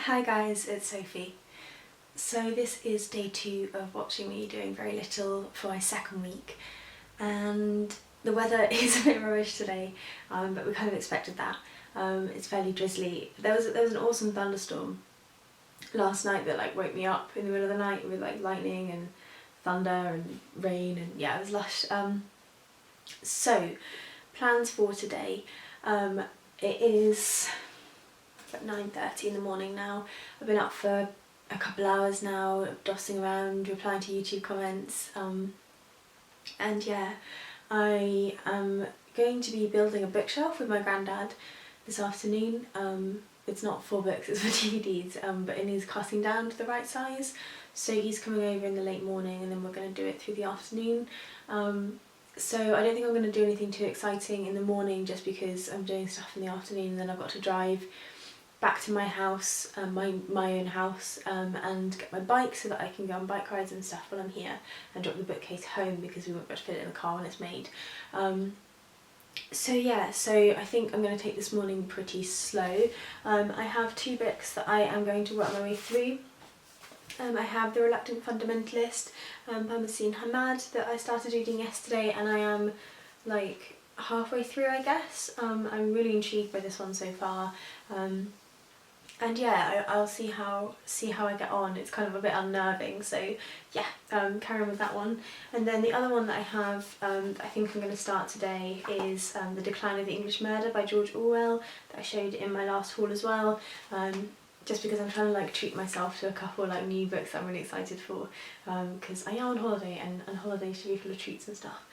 Hi guys, it's Sophie. So this is day 2 of watching me doing very little for my second week, and the weather is a bit rubbish today, but we kind of expected that. It's fairly drizzly. There was an awesome thunderstorm last night that like woke me up in the middle of the night with like lightning and thunder and rain, and yeah, it was lush. So plans for today. It is at 9:30 in the morning now. I've been up for a couple hours now, dossing around, replying to YouTube comments, and yeah, I am going to be building a bookshelf with my granddad this afternoon. It's not for books, it's for DVDs, but it needs cutting down to the right size, so he's coming over in the late morning and then we're going to do it through the afternoon. So I don't think I'm going to do anything too exciting in the morning, just because I'm doing stuff in the afternoon and then I've got to drive back to my house, my own house, and get my bike so that I can go on bike rides and stuff while I'm here, and drop the bookcase home because we won't be able to fit it in the car when it's made. So yeah, so I think I'm going to take this morning pretty slow. I have 2 books that I am going to work my way through. I have The Reluctant Fundamentalist by Mohsinn Hamid that I started reading yesterday, and I am like halfway through, I guess. I'm really intrigued by this one so far. And yeah, I'll see how I get on. It's kind of a bit unnerving, so yeah, carry on with that one. And then the other one that I have, I think I'm going to start today, is The Decline of the English Murder by George Orwell, that I showed in my last haul as well. Just because I'm trying to like treat myself to a couple like new books that I'm really excited for, because I am on holiday, and holidays should be full of treats and stuff.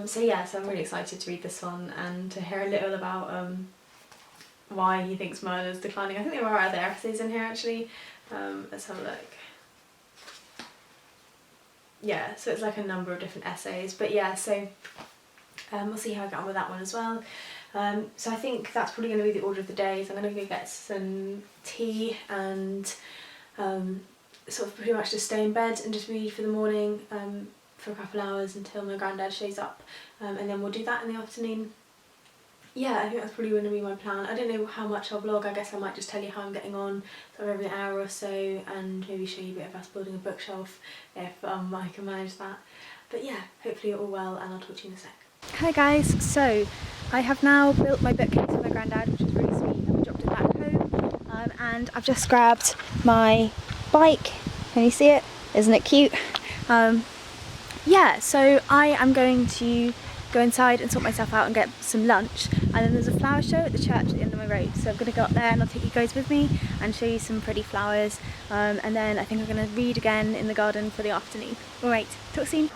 So yeah, so I'm really excited to read this one and to hear a little about why he thinks murder's declining. I think there are other essays in here actually. Let's have a look. Yeah, so it's like a number of different essays, but yeah, so we'll see how I get on with that one as well. So I think that's probably going to be the order of the day. So I'm going to go get some tea and sort of pretty much just stay in bed and just read for the morning for a couple hours until my granddad shows up, and then we'll do that in the afternoon. Yeah, I think that's probably going to be my plan. I don't know how much I'll vlog. I guess I might just tell you how I'm getting on sort of every hour or so, and maybe show you a bit of us building a bookshelf if I can manage that. But yeah, hopefully all well, and I'll talk to you in a sec. Hi guys, so I have now built my bookcase with my granddad, which is really sweet, and we dropped it back home, and I've just grabbed my bike. Can you see it? Isn't it cute? Yeah, so I am going to go inside and sort myself out and get some lunch, and then there's a flower show at the church at the end of my road, so I'm going to go up there and I'll take you guys with me and show you some pretty flowers, and then I think I'm going to read again in the garden for the afternoon. Alright, talk soon.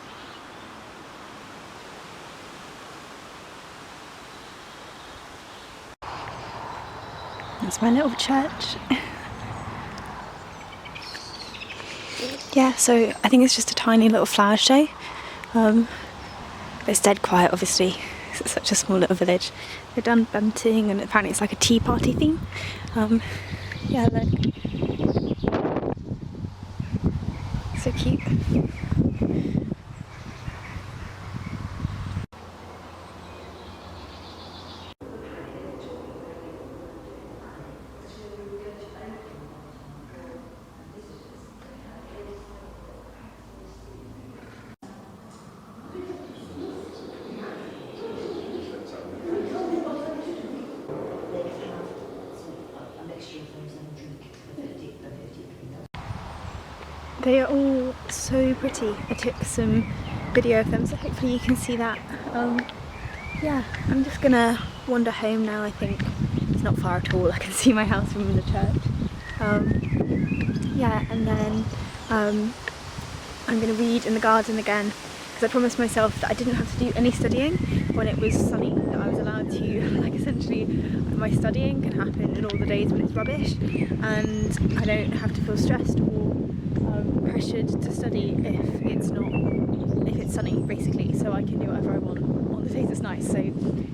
That's my little church. Yeah, so I think it's just a tiny little flower show. But it's dead quiet, obviously. It's such a small little village. They've done bunting, and apparently it's like a tea party theme. Yeah, look. So cute. They are all so pretty. I took some video of them, so hopefully you can see that. Yeah, I'm just gonna wander home now, I think. It's not far at all, I can see my house from the church. Yeah, and then I'm gonna read in the garden again, because I promised myself that I didn't have to do any studying when it was sunny, that I was allowed to, like, essentially my studying can happen in all the days when it's rubbish, and I don't have to feel stressed or pressured to study if it's sunny, basically, so I can do whatever I want on the days it's nice. So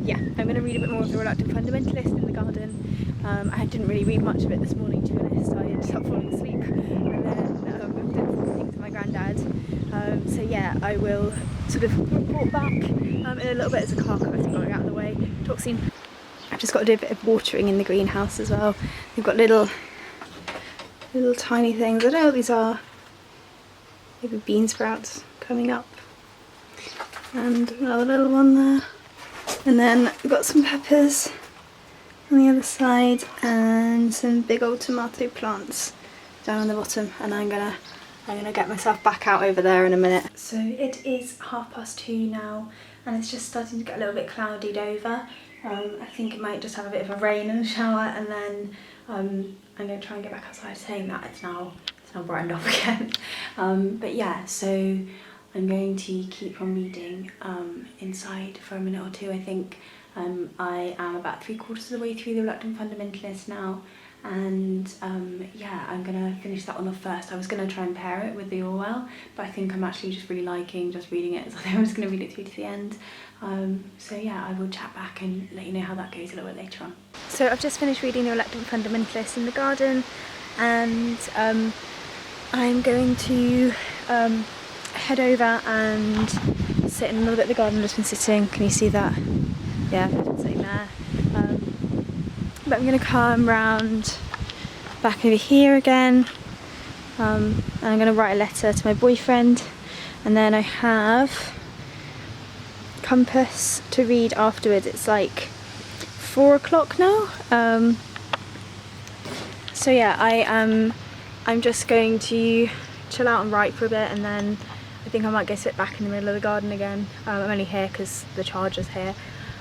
yeah, I'm going to read a bit more of The Reluctant Fundamentalist in the garden. I didn't really read much of it this morning, to be honest. I ended up falling asleep, and then did something to my granddad. So yeah, I will sort of report back in a little bit as a car coming out of the way. Talk soon. I've just got to do a bit of watering in the greenhouse as well. We've got little little tiny things. I don't know what these are. Maybe bean sprouts coming up. And another little one there. And then we've got some peppers on the other side and some big old tomato plants down on the bottom, and I'm gonna get myself back out over there in a minute. So it is 2:30 now and it's just starting to get a little bit cloudied over. I think it might just have a bit of a rain and a shower, and then I'm going to try and get back outside. Saying that, it's now brightened up again. But yeah, so I'm going to keep on reading inside for a minute or two. I think I am about 3/4 of the way through The Reluctant Fundamentalist now, and yeah, I'm gonna finish that one off first. I was gonna try and pair it with the Orwell, but I think I'm actually just really liking just reading it, so I think I'm just gonna read it through to the end. So yeah, I will chat back and let you know how that goes a little bit later on. So I've just finished reading The Reluctant Fundamentalist in the garden, and I'm going to head over and sit in a little bit of the garden. I've just been sitting, can you see that? Yeah, I've been sitting there. But I'm going to come round back over here again, and I'm going to write a letter to my boyfriend, and then I have Compass to read afterwards. It's like 4 o'clock now. So yeah, I'm just going to chill out and write for a bit, and then I think I might go sit back in the middle of the garden again. I'm only here because the charger's here,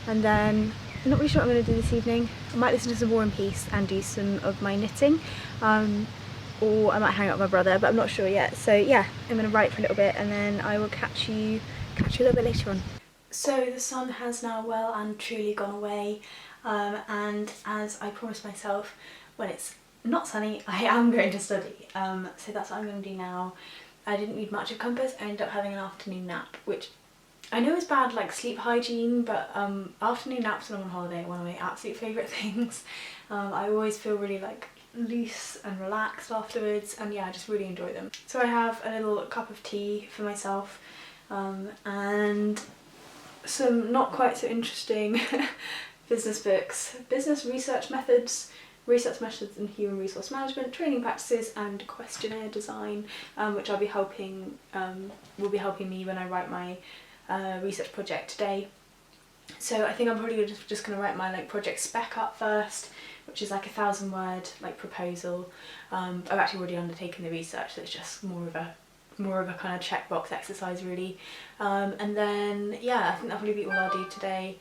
and then I'm not really sure what I'm going to do this evening. I might listen to some War and Peace and do some of my knitting, or I might hang out with my brother, but I'm not sure yet. So yeah, I'm going to write for a little bit, and then I will catch you a little bit later on. So the sun has now well and truly gone away, and as I promised myself, when it's not sunny, I am going to study. So that's what I'm going to do now. I didn't read much of Compass. I ended up having an afternoon nap, which I know is bad, like sleep hygiene, but afternoon naps when I'm on holiday are one of my absolute favourite things. I always feel really like loose and relaxed afterwards, and yeah, I just really enjoy them. So I have a little cup of tea for myself, and some not quite so interesting business books, business research methods in human resource management, training practices and questionnaire design, which will be helping me when I write my research project today. So I think I'm probably just going to write my project spec up first, which is like a 1,000-word proposal. I've actually already undertaken the research, so it's just more of a kind of checkbox exercise really. And then yeah, I think that'll probably be all I'll do today.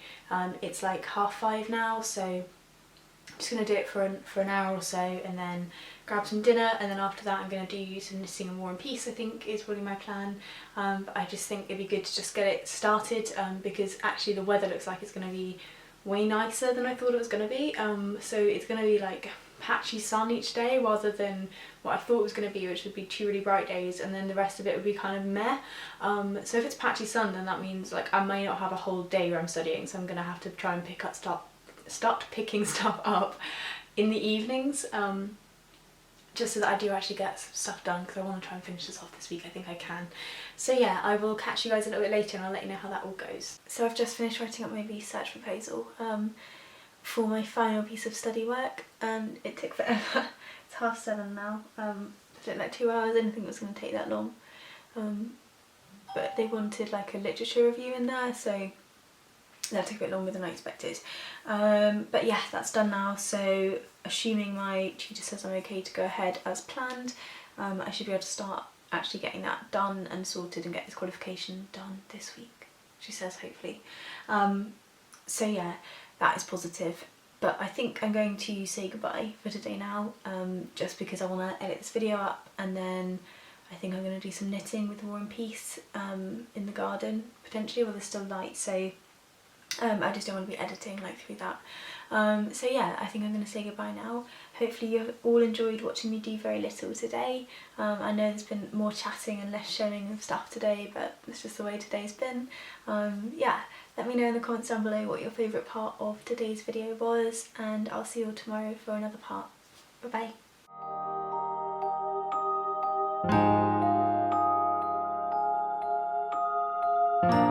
It's like 5:30 now, so I'm just going to do it for an hour or so, and then grab some dinner, and then after that I'm going to do some knitting and War and Peace, I think is probably my plan. But I just think it'd be good to just get it started, because actually the weather looks like it's going to be way nicer than I thought it was going to be. So it's going to be like patchy sun each day rather than what I thought it was going to be, which would be 2 really bright days, and then the rest of it would be kind of meh. So if it's patchy sun, then that means like I may not have a whole day where I'm studying, so I'm going to have to try and start picking stuff up in the evenings, just so that I do actually get some stuff done, because I want to try and finish this off this week. I think I can. So yeah, I will catch you guys a little bit later and I'll let you know how that all goes. So I've just finished writing up my research proposal for my final piece of study work, and it took forever. It's 7:30 now. It took like 2 hours. I didn't think it was going to take that long, but they wanted like a literature review in there, so that took a bit longer than I expected. But yeah, that's done now, so assuming my tutor says I'm okay to go ahead as planned, I should be able to start actually getting that done and sorted and get this qualification done this week, she says, hopefully. So yeah, that is positive. But I think I'm going to say goodbye for today now, just because I want to edit this video up, and then I think I'm going to do some knitting with War and Peace in the garden, potentially, while there's still light, so I just don't want to be editing through that. So yeah, I think I'm going to say goodbye now. Hopefully you've all enjoyed watching me do very little today. I know there's been more chatting and less showing of stuff today, but it's just the way today's been. Yeah, let me know in the comments down below what your favourite part of today's video was, and I'll see you all tomorrow for another part. Bye bye.